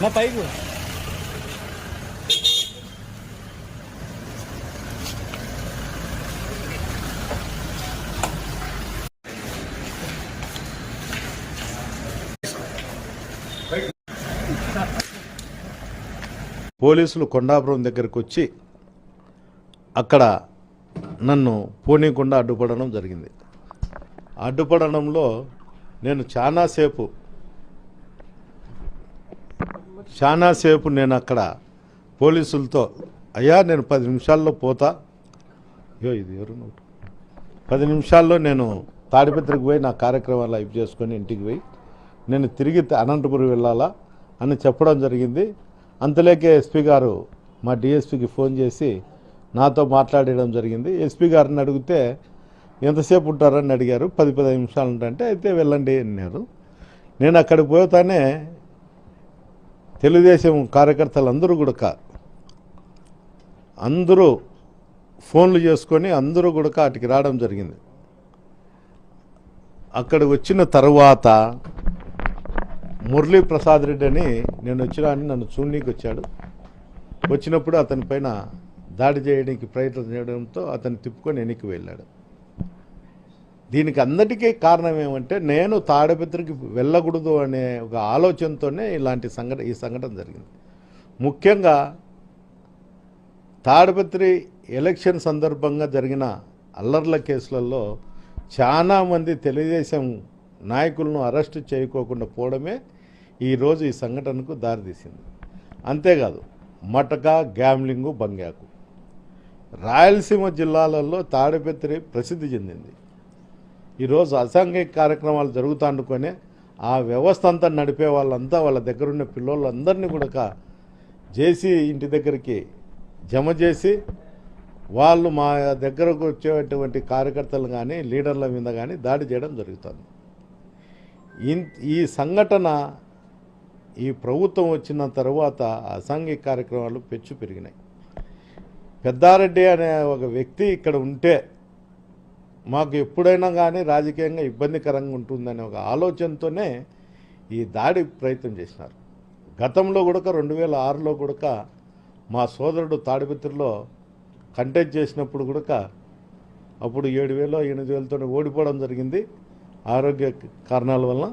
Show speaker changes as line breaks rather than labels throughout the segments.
మా పైకి
పోలీసులు కొండాపురం దగ్గరకు వచ్చి అక్కడ నన్ను పోనీకుండా అడ్డుపడడం జరిగింది. అడ్డుపడడంలో నేను చాలాసేపు నేను అక్కడ పోలీసులతో అయ్యా నేను 10 నిమిషాల్లో పోతా, ఇది ఎవరు 10 నిమిషాల్లో నేను తాడిపత్రికి పోయి నా కార్యక్రమాలు అయిపు చేసుకొని ఇంటికి పోయి నేను తిరిగి అనంతపురం వెళ్ళాలా అని చెప్పడం జరిగింది. అంతలేకే ఎస్పీ గారు మా డిఎస్పీకి ఫోన్ చేసి నాతో మాట్లాడడం జరిగింది. ఎస్పీ గారిని అడిగితే ఎంతసేపు ఉంటారని అడిగారు. 10-15 నిమిషాలు ఉంటాయంటే అయితే వెళ్ళండి అన్నారు. నేను అక్కడికి పోతానే తెలుగుదేశం కార్యకర్తలు అందరూ ఫోన్లు చేసుకొని అందరూ కూడా అటుకి రావడం జరిగింది. అక్కడ వచ్చిన తర్వాత మురళీ ప్రసాద్ రెడ్డి అని నేను వచ్చినా అని నన్ను చూడనీకి వచ్చాడు. వచ్చినప్పుడు అతని పైన దాడి చేయడానికి ప్రయత్నం చేయడంతో అతను తిప్పుకొని వెనక్కి వెళ్ళాడు. దీనికి అందరికీ కారణం ఏమంటే నేను తాడిపత్రికి వెళ్ళకూడదు అనే ఒక ఆలోచనతోనే ఈ సంఘటన జరిగింది. ముఖ్యంగా తాడిపత్రి ఎలక్షన్ సందర్భంగా జరిగిన అల్లర్ల కేసులలో చాలామంది తెలుగుదేశం నాయకులను అరెస్టు చేయకోకుండా పోవడమే ఈరోజు ఈ సంఘటనకు దారితీసింది. అంతేకాదు మటక, గ్యామ్లింగు, బంగాకు రాయలసీమ జిల్లాలలో తాడిపత్రి ప్రసిద్ధి చెందింది. ఈరోజు అసాంఘిక కార్యక్రమాలు జరుగుతానుకొని ఆ వ్యవస్థ అంతా నడిపే వాళ్ళంతా వాళ్ళ దగ్గరున్న పిల్లోళ్ళందరినీ కూడా జేసీ ఇంటి దగ్గరికి జమ చేసి వాళ్ళు మా దగ్గరకు వచ్చేటువంటి కార్యకర్తలు కానీ లీడర్ల మీద కానీ దాడి చేయడం జరుగుతుంది. ఈ సంఘటన ఈ ప్రభుత్వం వచ్చిన తర్వాత అసాంఘిక కార్యక్రమాలు పెరిగినాయి. పెద్దారెడ్డి అనే ఒక వ్యక్తి ఇక్కడ ఉంటే మాకు ఎప్పుడైనా కానీ రాజకీయంగా ఇబ్బందికరంగా ఉంటుందనే ఒక ఆలోచనతోనే ఈ దాడి ప్రయత్నం చేసినారు. గతంలో కూడా 2006లో కూడా మా సోదరుడు తాడిపత్రిలో కంటెస్ట్ చేసినప్పుడు కూడా అప్పుడు 7,000-8,000తో ఓడిపోవడం జరిగింది ఆరోగ్య కారణాల వల్ల.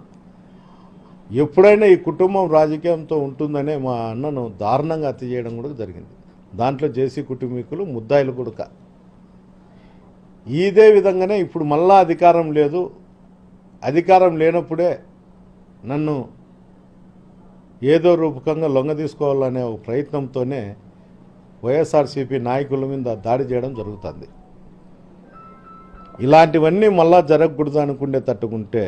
ఎప్పుడైనా ఈ కుటుంబం రాజకీయంతో ఉంటుందనే మా అన్నను దారుణంగా హత్య చేయడం కూడా జరిగింది. దాంట్లో జేసీ కుటుంబీకులు ముద్దాయిలు కూడా. ఇదే విధంగానే ఇప్పుడు మళ్ళా అధికారం లేదు, అధికారం లేనప్పుడే నన్ను ఏదో రూపకంగా లొంగ తీసుకోవాలనే ఒక ప్రయత్నంతోనే వైఎస్ఆర్సీపీ నాయకుల మీద దాడి చేయడం జరుగుతుంది. ఇలాంటివన్నీ మళ్ళా జరగకూడదు అనుకునే తట్టుకుంటే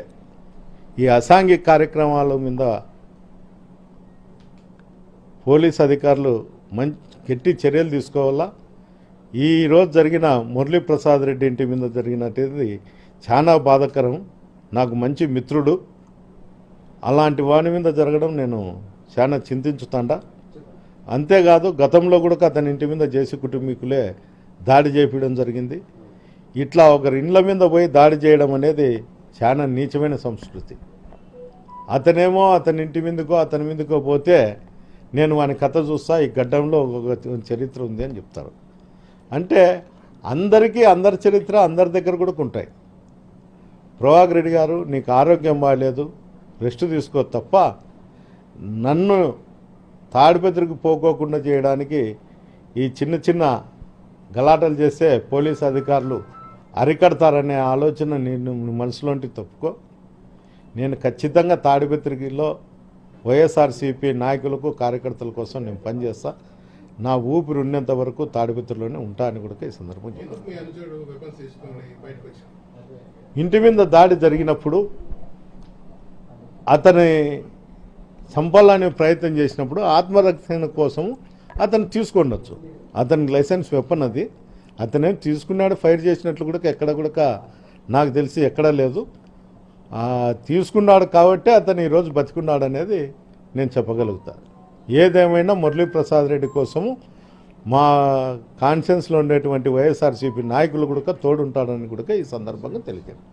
ఈ అసాంఘిక కార్యక్రమాల మీద పోలీస్ అధికారులు గట్టి చర్యలు తీసుకోవాలా. ఈరోజు జరిగిన మురళీ ప్రసాద్ రెడ్డి ఇంటి మీద జరిగినది చాలా బాధాకరం. నాకు మంచి మిత్రుడు, అలాంటి వాని మీద జరగడం నేను చాలా చింతించుతాండా. అంతేకాదు గతంలో కూడా అతని ఇంటి మీద జేసీ కుటుంబీకులే దాడి చేయడం జరిగింది. ఇట్లా ఒకరి ఇండ్ల మీద పోయి దాడి చేయడం అనేది చాలా నీచమైన సంస్కృతి. అతనేమో అతని ఇంటి మీదకో అతని మీదకో పోతే నేను వాని కథ చూస్తా, ఈ గడ్డంలో ఒక చరిత్ర ఉంది అని చెప్తారు. అంటే అందరికీ అందరి చరిత్ర అందరి దగ్గర కూడా ఉంటాయి. ప్రభాకర్ రెడ్డి గారు నీకు ఆరోగ్యం బాగాలేదు, రెస్ట్ తీసుకో తప్ప నన్ను తాడిపత్రికి పోకోకుండా చేయడానికి ఈ చిన్న గలాటలు చేస్తే పోలీసు అధికారులు అరికడతారనే ఆలోచన నేను మనసులోంటి తప్పుకో. నేను ఖచ్చితంగా తాడిపత్రిలో వైఎస్ఆర్సీపీ నాయకులకు కార్యకర్తల కోసం నేను పనిచేస్తా. నా ఊపిరి ఉన్నంత వరకు తాడిపత్రిలోనే ఉంటా అని కూడా ఈ సందర్భం ఇంటి మీద దాడి జరిగినప్పుడు అతని చంపాలని ప్రయత్నం చేసినప్పుడు ఆత్మరక్షణ కోసం అతను తీసుకొనొచ్చు. అతనికి లైసెన్స్ వెపన్ అది, అతనే తీసుకున్నాడు. ఫైర్ చేసినట్లు కూడా ఎక్కడ కూడా నాకు తెలిసి ఎక్కడా లేదు. తీసుకున్నాడు కాబట్టి అతను ఈరోజు బతికున్నాడు అనేది నేను చెప్పగలుగుతా. ఏదేమైనా మురళీ ప్రసాద్ రెడ్డి కోసము మా కాన్షియన్స్లో ఉండేటువంటి వైఎస్ఆర్సీపీ నాయకులు కూడా తోడుంటాడని కూడా ఈ సందర్భంగా తెలియదు.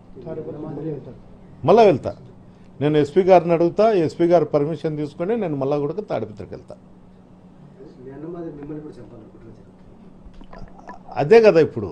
మళ్ళీ వెళ్తా. నేను ఎస్పీ గారిని అడుగుతా, ఎస్పీ గారు పర్మిషన్ తీసుకొని నేను మళ్ళా కూడా తాడిపత్రికి వెళ్తా. అదే కదా ఇప్పుడు